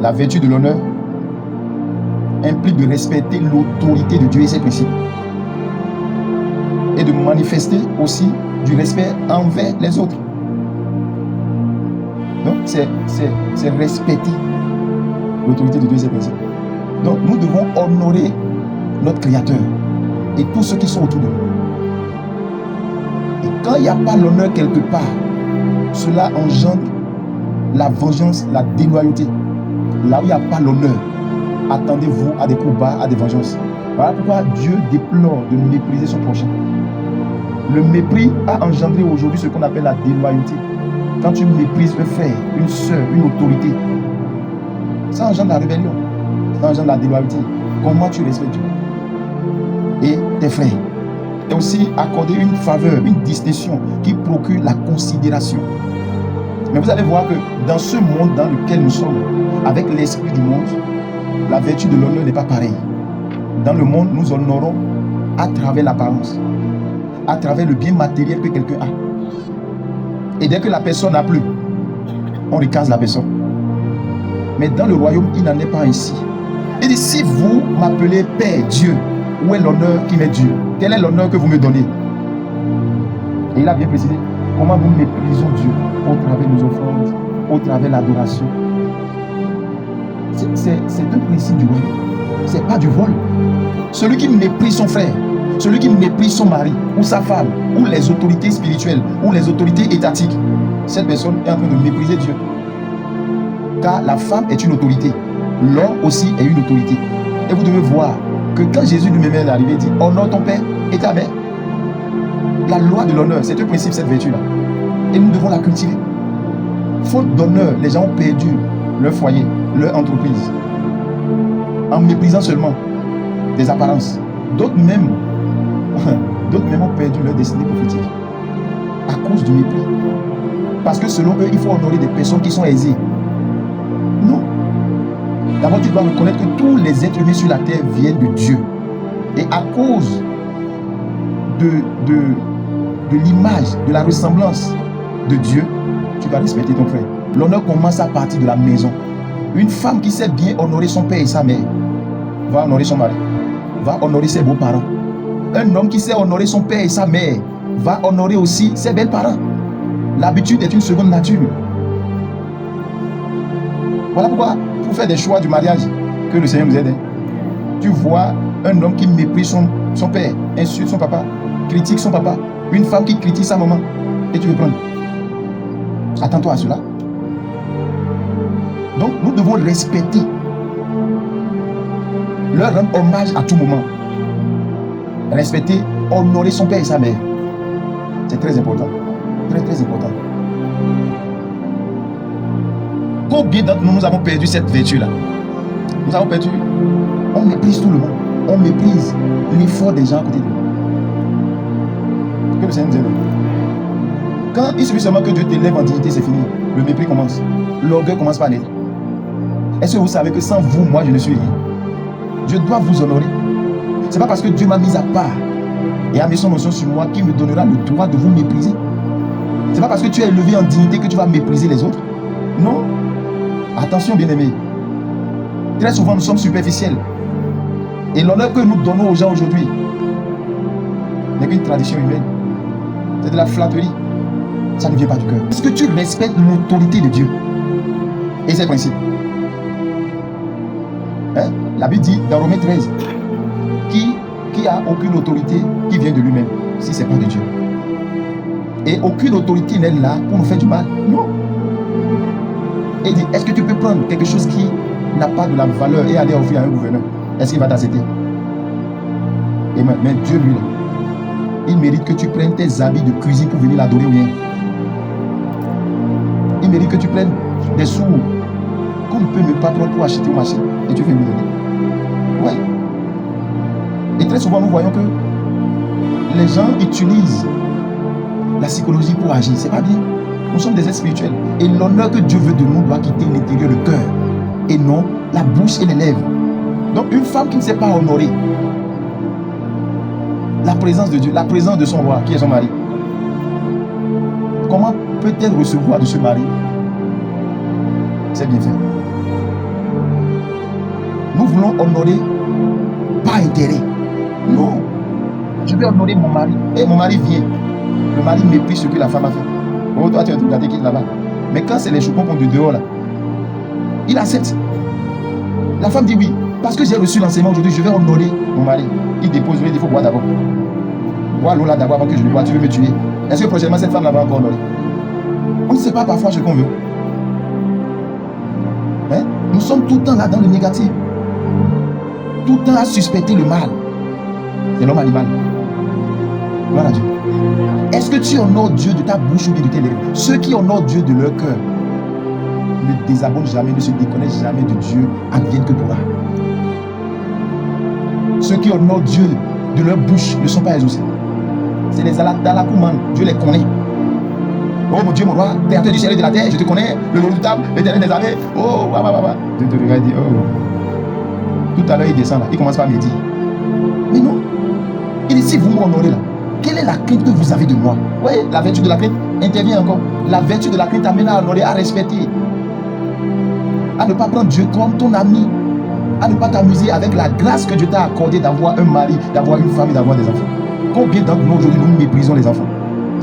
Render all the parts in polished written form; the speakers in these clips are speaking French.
La vertu de l'honneur implique de respecter l'autorité de Dieu et ses principes. Et de manifester aussi du respect envers les autres. Donc, c'est respecter l'autorité de Dieu et ses principes. Donc, nous devons honorer notre Créateur et tous ceux qui sont autour de nous. Et quand il n'y a pas l'honneur quelque part, cela engendre la vengeance, la déloyauté. Là où il n'y a pas l'honneur, attendez-vous à des coups bas, à des vengeances. Voilà pourquoi Dieu déplore de mépriser son prochain. Le mépris a engendré aujourd'hui ce qu'on appelle la déloyauté. Quand tu méprises un frère, une soeur, une autorité, ça engendre la rébellion, ça engendre la déloyauté. Comment tu respectes Dieu et tes frères? Et aussi accorder une faveur, une distinction qui procure la considération. Mais vous allez voir que dans ce monde dans lequel nous sommes, avec l'esprit du monde, la vertu de l'honneur n'est pas pareille. Dans le monde, nous honorons à travers l'apparence, à travers le bien matériel que quelqu'un a. Et dès que la personne n'a plus, on ricase la personne. Mais dans le royaume, il n'en est pas ainsi. Il dit, si vous m'appelez Père Dieu, où est l'honneur qui m'est dû? Quel est l'honneur que vous me donnez? Et il a bien précisé comment nous méprisons Dieu au travers de nos offrandes, au travers de l'adoration. C'est un principe du royaume. Ce n'est pas du vol. Celui qui méprise son frère, celui qui méprise son mari ou sa femme, ou les autorités spirituelles, ou les autorités étatiques, cette personne est en train de mépriser Dieu. Car la femme est une autorité, l'homme aussi est une autorité. Et vous devez voir que quand Jésus lui-même est arrivé, il dit, honore ton père et ta mère. La loi de l'honneur, c'est un principe, cette vertu-là. Et nous devons la cultiver. Faute d'honneur, les gens ont perdu leur foyer, leur entreprise, en méprisant seulement des apparences. D'autres même ont perdu leur destinée prophétique à cause du mépris. Parce que selon eux, il faut honorer des personnes qui sont aisées. Non. D'abord, tu dois reconnaître que tous les êtres humains sur la terre viennent de Dieu. Et à cause de l'image, de la ressemblance de Dieu, tu vas respecter ton frère. L'honneur commence à partir de la maison. Une femme qui sait bien honorer son père et sa mère va honorer son mari, va honorer ses beaux-parents. Un homme qui sait honorer son père et sa mère va honorer aussi ses belles-parents. L'habitude est une seconde nature. Voilà pourquoi, pour faire des choix du mariage, que le Seigneur nous aide. Tu vois un homme qui méprise son père, insulte son papa, critique son papa, une femme qui critique sa maman, et tu veux prendre. Attends-toi à cela. Donc, nous devons respecter, leur rendre hommage à tout moment. Respecter, honorer son père et sa mère. C'est très important. Très, très important. Combien d'entre nous avons perdu cette vertu-là? Nous avons perdu. On méprise tout le monde. On méprise l'effort des gens à côté de nous. Que le Seigneur nous aide. Quand il suffit seulement que Dieu t'élève en dignité, c'est fini. Le mépris commence. L'orgueil commence par naître. Est-ce que vous savez que sans vous, moi, je ne suis rien? Je dois vous honorer. Ce n'est pas parce que Dieu m'a mis à part et a mis son notion sur moi qu'il me donnera le droit de vous mépriser. Ce n'est pas parce que tu es élevé en dignité que tu vas mépriser les autres. Non. Attention, bien-aimés. Très souvent, nous sommes superficiels. Et l'honneur que nous donnons aux gens aujourd'hui n'est qu'une tradition humaine. C'est de la flatterie. Ça ne vient pas du cœur. Est-ce que tu respectes l'autorité de Dieu et ses principes? Hein? La Bible dit dans Romains 13 qui a aucune autorité qui vient de lui-même, si ce n'est pas de Dieu. Et aucune autorité n'est là pour nous faire du mal. Non. Et il dit, est-ce que tu peux prendre quelque chose qui n'a pas de la valeur et aller offrir à un gouverneur? Est-ce qu'il va t'accepter? Mais Dieu, lui, il mérite que tu prennes tes habits de cuisine pour venir l'adorer ou bien. Il mérite que tu prennes des sous qu'on ne peut même pas prendre pour acheter au marché et tu veux lui donner. Ouais. Et très souvent, nous voyons que les gens utilisent la psychologie pour agir. C'est pas bien. Nous sommes des êtres spirituels. Et l'honneur que Dieu veut de nous doit quitter l'intérieur, le cœur. Et non la bouche et les lèvres. Donc une femme qui ne sait pas honorer la présence de Dieu, la présence de son roi, qui est son mari, comment peut-elle recevoir de ce mari? C'est bien fait. allons honorer par intérêt. Non. Je vais honorer mon mari. Et mon mari vient. Le mari méprise ce que la femme a fait. Oh, toi, tu vas te regarder qui est là-bas. Mais quand c'est les chocons de dehors, là, il accepte. La femme dit oui. Parce que j'ai reçu l'enseignement aujourd'hui, je vais honorer mon mari. Il dépose, il faut boire d'abord. Bois l'eau là d'abord avant que je le bois. Tu veux me tuer? Est-ce que prochainement cette femme là va encore honorer? On ne sait pas parfois ce qu'on veut. Hein? Nous sommes tout le temps là dans le négatif. Tout le temps à suspecter le mal. C'est l'homme animal. Gloire à Dieu. Est-ce que tu honores Dieu de ta bouche ou de tes lèvres? Ceux qui honorent Dieu de leur cœur ne désabonnent jamais, ne se déconnectent jamais de Dieu, advienne que pourra. Ceux qui honorent Dieu de leur bouche ne sont pas exaucés. C'est les Alakouman, Dieu les connaît. Oh mon Dieu, mon roi, créateur du ciel et de la terre, je te connais, le redoutable, l'éternel des armées. Oh, Dieu te regarde et dit, oh. Tout à l'heure, il descend là, il commence par me dire. Mais non. Il dit, si vous m'honorez là, quelle est la crainte que vous avez de moi? Oui, la vertu de la crainte intervient encore. La vertu de la crainte t'amène à honorer, à respecter. À ne pas prendre Dieu comme ton ami. À ne pas t'amuser avec la grâce que Dieu t'a accordée d'avoir un mari, d'avoir une femme et d'avoir des enfants. Combien d'entre nous aujourd'hui nous méprisons les enfants?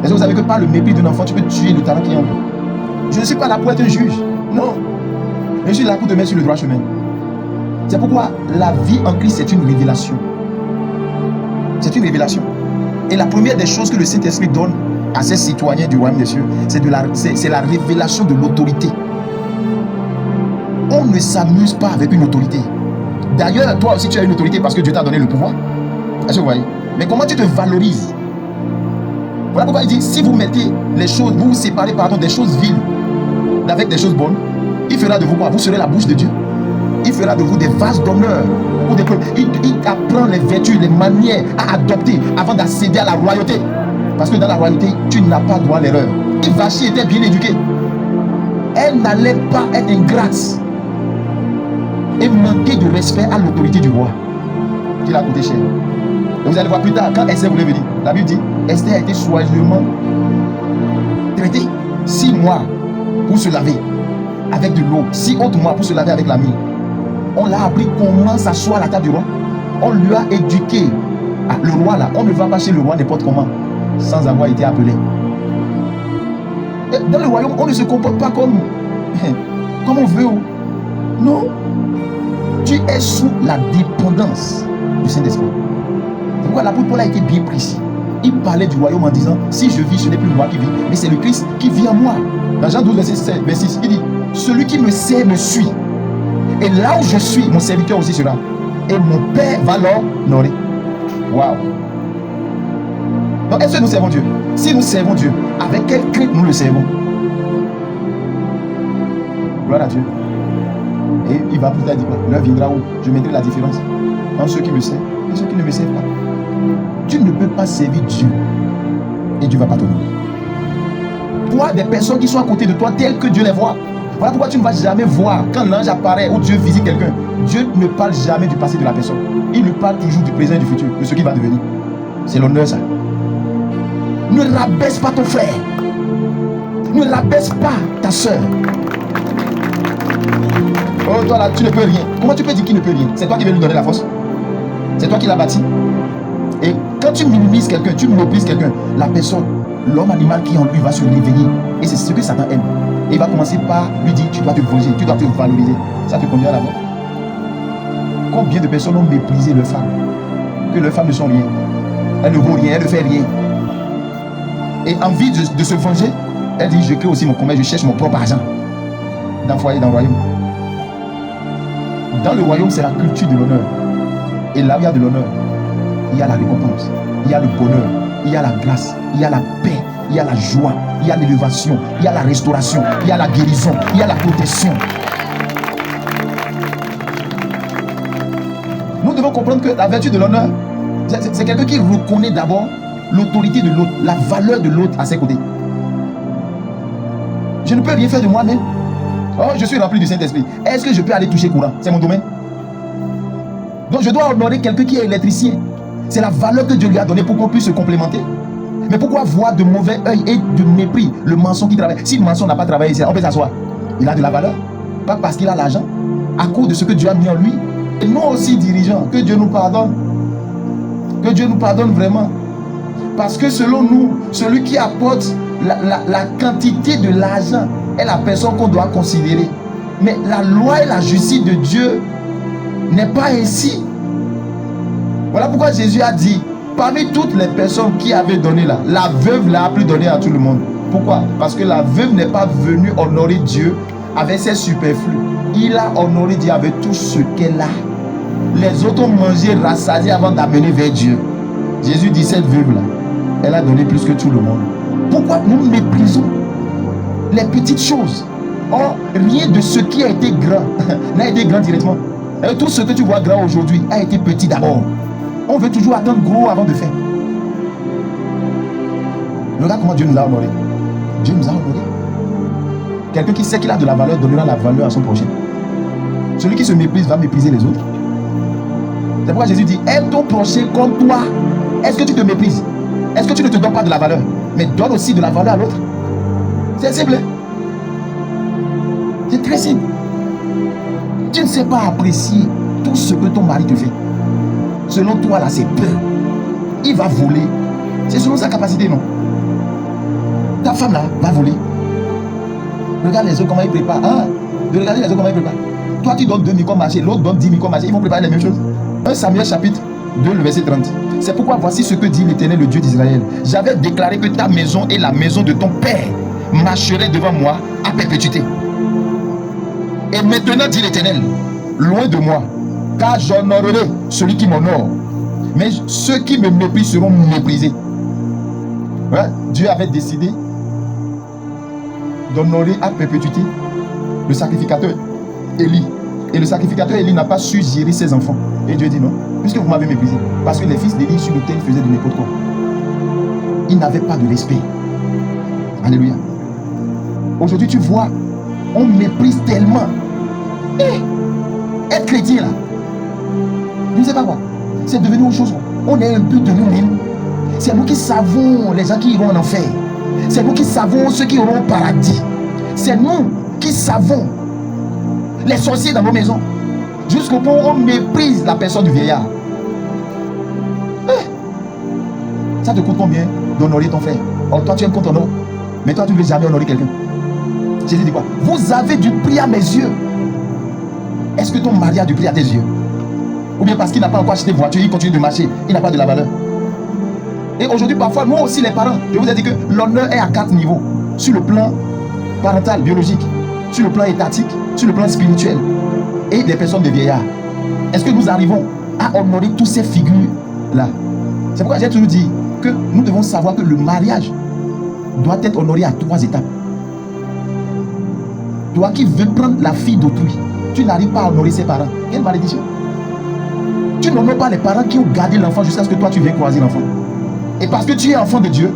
Est-ce que vous savez que par le mépris d'un enfant, tu peux tuer le talent qui est en toi? Je ne suis pas là pour être un juge. Non. Je suis là pour te mettre sur le droit chemin. C'est pourquoi la vie en Christ, c'est une révélation. C'est une révélation. Et la première des choses que le Saint-Esprit donne à ses citoyens du royaume des cieux, c'est la révélation de l'autorité. On ne s'amuse pas avec une autorité. D'ailleurs, toi aussi, tu as une autorité parce que Dieu t'a donné le pouvoir. Est-ce que vous voyez? Mais comment tu te valorises? Voilà pourquoi il dit, si vous mettez les choses, vous séparez des choses viles avec des choses bonnes, il fera de vous quoi? Vous serez la bouche de Dieu. Il fera de vous des vases d'honneur. Il apprend les vertus, les manières à adopter avant d'accéder à la royauté. Parce que dans la royauté, tu n'as pas droit à l'erreur. Et Vachti était bien éduquée. Elle n'allait pas être ingrate et manquer de respect à l'autorité du roi qui l'a coûté cher. Et vous allez voir plus tard, quand Esther voulait venir, la Bible dit, Esther a été soigneusement traitée 6 mois pour se laver avec de l'eau, 6 autres mois pour se laver avec la mine. On l'a appris comment s'asseoir à la table du roi. On lui a éduqué. Ah, le roi là, on ne va pas chez le roi n'importe comment, sans avoir été appelé. Et dans le royaume, on ne se comporte pas comme on veut. Non. Tu es sous la dépendance du Saint-Esprit. C'est pourquoi l'apôtre Paul a été bien précis. Il parlait du royaume en disant, si je vis, ce n'est plus moi qui vis, mais c'est le Christ qui vit en moi. Dans Jean 12, verset 6, il dit, celui qui me sert me suit. Et là où je suis, mon serviteur aussi sera. Et mon Père va l'honorer. Waouh. Donc, est-ce que nous servons Dieu? Si nous servons Dieu, avec quelle crainte nous le servons? Gloire à Dieu. Et il va plus tard dire quoi? L'heure viendra où je mettrai la différence entre ceux qui me servent et ceux qui ne me servent pas. Tu ne peux pas servir Dieu et Dieu ne va pas t'honorer. Toi, des personnes qui sont à côté de toi telles que Dieu les voit. Voilà pourquoi tu ne vas jamais voir quand l'ange apparaît ou Dieu visite quelqu'un. Dieu ne parle jamais du passé de la personne. Il ne parle toujours du présent et du futur, de ce qui va devenir. C'est l'honneur ça. Ne rabaisse pas ton frère. Ne rabaisse pas ta soeur. Oh toi là, tu ne peux rien. Comment tu peux dire qu'il ne peut rien? C'est toi qui veux lui donner la force. C'est toi qui l'as bâti. Et quand tu minimises quelqu'un, tu méprises quelqu'un, la personne, l'homme animal qui en lui va se réveiller. Et c'est ce que Satan aime. Et il va commencer par lui dire, tu dois te venger, tu dois te valoriser. Ça te conduit à la mort. Combien de personnes ont méprisé leurs femmes? Que leurs femmes ne sont rien. Elles ne vaut rien, elles ne font rien. Et envie de se venger, elle dit, je crée aussi mon commerce, je cherche mon propre argent. Dans le foyer, dans le royaume. Dans le royaume, c'est la culture de l'honneur. Et là où il y a de l'honneur, il y a la récompense, il y a le bonheur, il y a la grâce, il y a la paix, il y a la joie, il y a l'élévation, il y a la restauration, il y a la guérison, il y a la protection. Nous devons comprendre que la vertu de l'honneur, c'est quelqu'un qui reconnaît d'abord l'autorité de l'autre, la valeur de l'autre à ses côtés. Je ne peux rien faire de moi-même. Oh, je suis rempli du Saint-Esprit. Est-ce que je peux aller toucher courant? C'est mon domaine. Donc je dois honorer quelqu'un qui est électricien. C'est la valeur que Dieu lui a donnée pour qu'on puisse se complémenter. Mais pourquoi voir de mauvais œil et de mépris le maçon qui travaille? Si le maçon n'a pas travaillé ici, on peut s'asseoir. Il a de la valeur. Pas parce qu'il a l'argent. À cause de ce que Dieu a mis en lui. Et nous aussi, dirigeants, que Dieu nous pardonne. Que Dieu nous pardonne vraiment. Parce que selon nous, celui qui apporte la quantité de l'argent est la personne qu'on doit considérer. Mais la loi et la justice de Dieu n'est pas ainsi. Voilà pourquoi Jésus a dit, parmi toutes les personnes qui avaient donné là, la veuve l'a plus donné à tout le monde. Pourquoi? Parce que la veuve n'est pas venue honorer Dieu avec ses superflus. Il a honoré Dieu avec tout ce qu'elle a. Les autres ont mangé, rassasié avant d'amener vers Dieu. Jésus dit, cette veuve-là, elle a donné plus que tout le monde. Pourquoi nous méprisons les petites choses? Or, rien de ce qui a été grand n'a été grand directement. Et tout ce que tu vois grand aujourd'hui a été petit d'abord. On veut toujours attendre gros avant de faire. Regarde comment Dieu nous a honorés. Dieu nous a honorés. Quelqu'un qui sait qu'il a de la valeur donnera la valeur à son prochain. Celui qui se méprise va mépriser les autres. C'est pourquoi Jésus dit, aime ton prochain comme toi. Est-ce que tu te méprises? Est-ce que tu ne te donnes pas de la valeur? Mais donne aussi de la valeur à l'autre. C'est simple. C'est très simple. Tu ne sais pas apprécier tout ce que ton mari te fait. Selon toi, là, c'est peu. Il va voler. C'est selon sa capacité, non? Ta femme, là, va voler. Regarde les autres, comment ils préparent. Hein? De regarder les autres, comment ils préparent. Toi, tu donnes 2 000 comme marché, l'autre donne 10 000 comme marché. Ils vont préparer les mêmes choses. 1 Samuel chapitre 2, le verset 30. C'est pourquoi voici ce que dit l'Éternel, le Dieu d'Israël. J'avais déclaré que ta maison et la maison de ton père marcheraient devant moi à perpétuité. Et maintenant, dit l'Éternel, loin de moi, car j'honorerai celui qui m'honore. Mais ceux qui me méprisent seront méprisés. Ouais, Dieu avait décidé d'honorer à perpétuité le sacrificateur Élie. Et le sacrificateur Élie n'a pas su gérer ses enfants. Et Dieu dit non, puisque vous m'avez méprisé. Parce que les fils d'Élie sur l'autel faisaient de n'importe quoi. Ils n'avaient pas de respect. Alléluia. Aujourd'hui, tu vois, on méprise tellement. Être chrétien là, je ne sais pas quoi, c'est devenu autre chose. On est un peu de nous-mêmes. C'est nous qui savons les gens qui iront en enfer. C'est nous qui savons ceux qui iront au paradis. C'est nous qui savons les sorciers dans nos maisons. Jusqu'au point où on méprise la personne du vieillard. Ça te coûte combien d'honorer ton frère? Or toi tu aimes qu'on t'honore, mais toi tu ne veux jamais honorer quelqu'un. Jésus dit quoi? Vous avez du prix à mes yeux. Est-ce que ton mari a du prix à tes yeux? Ou bien parce qu'il n'a pas encore acheté de voiture, il continue de marcher, il n'a pas de la valeur. Et aujourd'hui, parfois, nous aussi les parents, je vous ai dit que l'honneur est à 4 niveaux. Sur le plan parental, biologique, sur le plan étatique, sur le plan spirituel et des personnes de vieillards. Est-ce que nous arrivons à honorer toutes ces figures-là? C'est pourquoi j'ai toujours dit que nous devons savoir que le mariage doit être honoré à 3 étapes. Toi qui veux prendre la fille d'autrui, tu n'arrives pas à honorer ses parents. Quelle malédiction! Tu n'honores pas les parents qui ont gardé l'enfant jusqu'à ce que toi tu viennes croiser l'enfant. Et parce que tu es enfant de Dieu,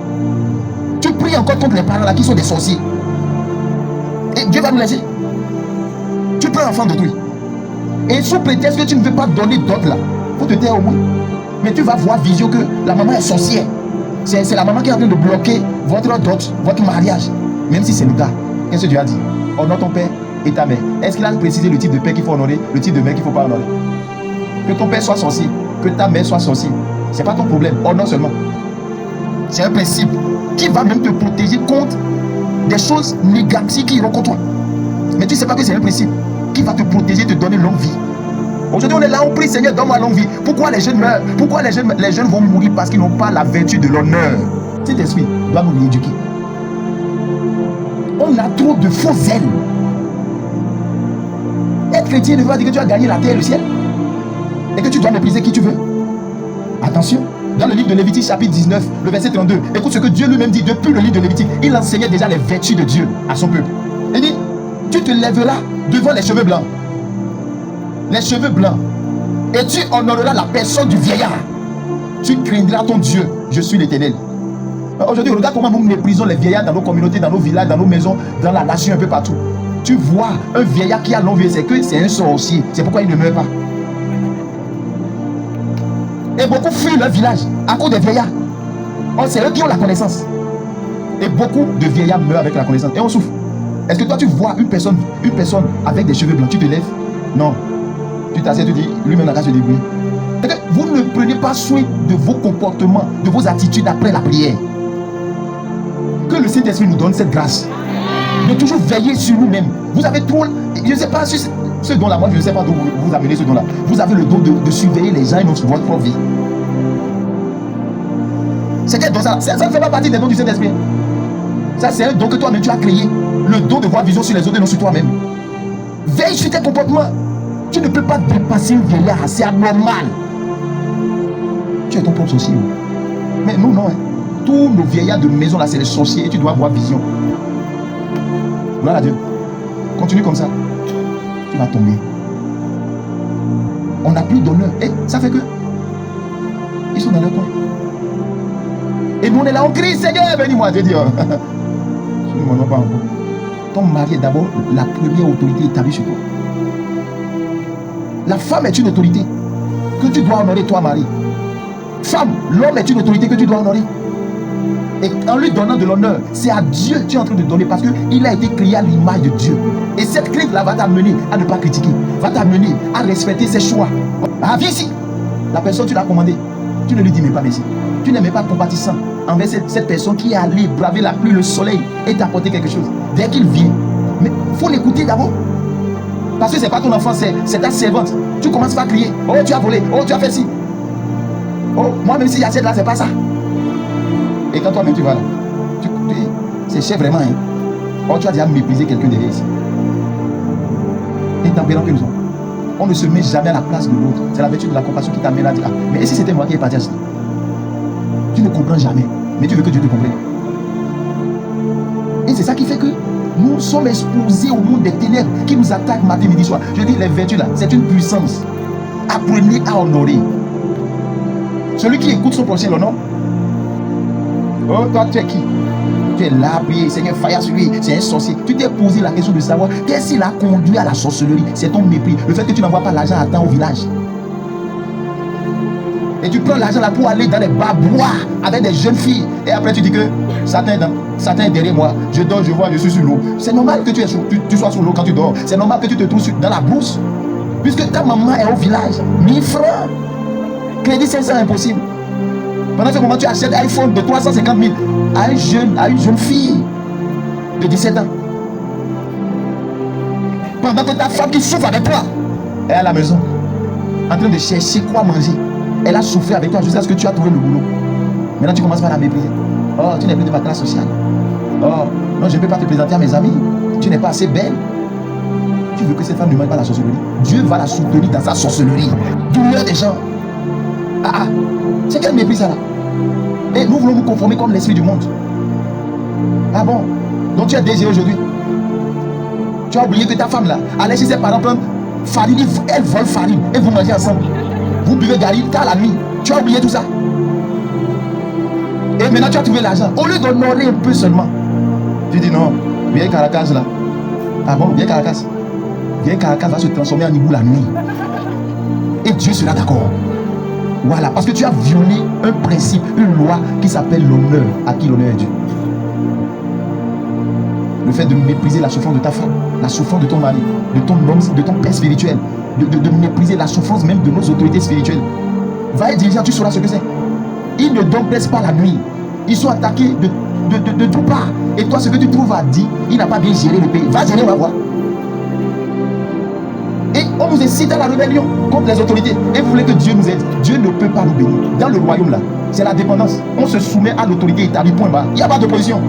tu pries encore contre les parents là qui sont des sorciers. Et Dieu va nous laisser. Tu prends l'enfant d'autrui. Et sous prétexte que tu ne veux pas donner d'autres là, il faut te taire au moins. Mais tu vas voir vision que la maman est sorcière. C'est la maman qui est en train de bloquer votre dot, votre mariage. Même si c'est le cas. Qu'est-ce que Dieu a dit? Honore ton père et ta mère. Est-ce qu'il a précisé le type de père qu'il faut honorer, le type de mère qu'il ne faut pas honorer? Que ton père soit sorcier, que ta mère soit sorcier, c'est pas ton problème. Honore seulement. C'est un principe qui va même te protéger contre des choses négatives qui iront contre toi. Mais tu ne sais pas que c'est un principe qui va te protéger, te donner longue vie. Aujourd'hui, on est là, on prie, Seigneur, donne-moi longue vie. Pourquoi les jeunes meurent? Pourquoi les jeunes vont mourir? Parce qu'ils n'ont pas la vertu de l'honneur. Cet esprit doit nous rééduquer. On a trop de faux zèle. Être chrétien ne veut pas dire que tu as gagné la terre et le ciel. Et que tu dois mépriser qui tu veux. Attention, dans le livre de Lévitique chapitre 19, le verset 32, écoute ce que Dieu lui-même dit depuis le livre de Lévitique. Il enseignait déjà les vertus de Dieu à son peuple. Il dit, tu te lèveras devant les cheveux blancs. Les cheveux blancs. Et tu honoreras la personne du vieillard. Tu craindras ton Dieu. Je suis l'Éternel. Aujourd'hui, regarde comment nous méprisons les vieillards dans nos communautés, dans nos villages, dans nos maisons, dans la nation, un peu partout. Tu vois un vieillard qui a longue vie, c'est que c'est un sorcier. C'est pourquoi il ne meurt pas. Et beaucoup fuient leur village à cause des vieillards. Or, c'est eux qui ont la connaissance. Et beaucoup de vieillards meurent avec la connaissance. Et on souffre. Est-ce que toi, tu vois une personne avec des cheveux blancs, tu te lèves? Non. Tu t'assieds, tu dis, lui-même n'a qu'à se débrouiller. Vous ne prenez pas soin de vos comportements, de vos attitudes après la prière. Que le Saint-Esprit nous donne cette grâce de toujours veiller sur nous-mêmes. Vous avez trop, je ne sais pas si ce don-là, moi je ne sais pas d'où vous amenez ce don-là. Vous avez le don de surveiller les gens et votre propre vie. C'est quel don ça? Ça ne fait pas partie des dons du Saint-Esprit. Ça, c'est un don que toi-même tu as créé. Le don de voir vision sur les autres et non sur toi-même. Veille sur tes comportements. Tu ne peux pas dépasser une vieillard, c'est anormal. Tu es ton propre sorcier. Mais nous, non. Hein. Tous nos vieillards de maison, là, c'est les sorciers et tu dois avoir vision. Gloire à Dieu. Continue comme ça. Tu vas tomber. On n'a plus d'honneur. Et ça fait que ils sont dans leur coin. Et nous, on est là, on crie, Seigneur, bénis-moi. Je dis, oh. Je ne m'en pas encore. Ton mari est d'abord la première autorité établie sur toi. La femme est une autorité que tu dois honorer, toi, mari. Femme, l'homme est une autorité que tu dois honorer. Et en lui donnant de l'honneur, c'est à Dieu que tu es en train de donner parce qu'il a été créé à l'image de Dieu. Et cette clé-là va t'amener à ne pas critiquer, va t'amener à respecter ses choix. Ah, viens ici. La personne, tu l'as commandée. Tu ne lui dis mais pas merci. Tu n'es même pas compatissant envers cette personne qui est allée braver la pluie, le soleil et t'apporter quelque chose. Dès qu'il vient, mais il faut l'écouter d'abord. Parce que ce n'est pas ton enfant, c'est ta servante. Tu commences pas à crier. Oh, tu as volé. Oh, tu as fait ci. Oh, moi même si j'achète là, c'est pas ça. Et quand toi-même tu vas là, c'est cher vraiment. Hein? Oh, tu as déjà méprisé quelqu'un derrière ici. Et tempérant que nous sommes. On ne se met jamais à la place de l'autre. C'est la vertu de la compassion qui t'amène à dire, ah, mais et si c'était moi qui est parti à ce temps? Tu ne comprends jamais. Mais tu veux que Dieu te comprenne. Et c'est ça qui fait que nous sommes exposés au monde des ténèbres qui nous attaquent matin, midi, soir. Je dis, les vertus là, c'est une puissance. Apprenez à honorer. Celui qui écoute son prochain l'honneur. Oh, toi, tu es qui? Tu es là, prier, Seigneur, faille sur lui, c'est un sorcier. Tu t'es posé la question de savoir qu'est-ce qui l'a conduit à la sorcellerie. C'est ton mépris. Le fait que tu n'envoies pas l'argent à temps au village. Et tu prends l'argent là pour aller dans les bars boire avec des jeunes filles. Et après tu dis que Satan est derrière moi. Je dors, je vois, je suis sur l'eau. C'est normal que tu sois sur l'eau quand tu dors. C'est normal que tu te trouves dans la brousse. Puisque ta maman est au village. 1000 francs. Crédit 500 impossible. Pendant ce moment, tu achètes un iPhone de 350 000 à une jeune fille de 17 ans. Pendant que ta femme qui souffre avec toi est à la maison, en train de chercher quoi manger. Elle a souffert avec toi jusqu'à ce que tu as trouvé le boulot. Maintenant, tu commences par la mépriser. Oh, tu n'es plus de ma classe sociale. Oh, non, je ne peux pas te présenter à mes amis. Tu n'es pas assez belle. Tu veux que cette femme ne mange pas la sorcellerie? Dieu va la soutenir dans sa sorcellerie. Douleur des gens. Ah, c'est quel mépris ça là? Et nous voulons nous conformer comme l'esprit du monde. Ah bon? Donc tu es désiré aujourd'hui. Tu as oublié que ta femme là allait chez ses parents prendre farine, elle vole farine et vous mangez ensemble. Vous buvez gari tard la nuit. Tu as oublié tout ça. Et maintenant tu as trouvé l'argent. Au lieu d'honorer un peu seulement, tu dis non, viens Caracas là. Ah bon, viens Caracas. Viens Caracas va se transformer en hibou la nuit. Et Dieu sera d'accord. Voilà, parce que tu as violé un principe, une loi qui s'appelle l'honneur. À qui l'honneur est dû? Le fait de mépriser la souffrance de ta femme, la souffrance de ton mari, de ton homme, de ton père spirituel, de mépriser la souffrance même de nos autorités spirituelles. Va être dirigeant, tu sauras ce que c'est. Ils ne dorment presque pas la nuit. Ils sont attaqués de tout part. Et toi, ce que tu trouves à dire, il n'a pas bien géré le pays. Va gérer, on va voir. Et on nous incite à la rébellion contre les autorités. Et vous voulez que Dieu nous aide. Dieu ne peut pas nous bénir. Dans le royaume là, c'est la dépendance. On se soumet à l'autorité établie, point bas. Il n'y a pas d'opposition.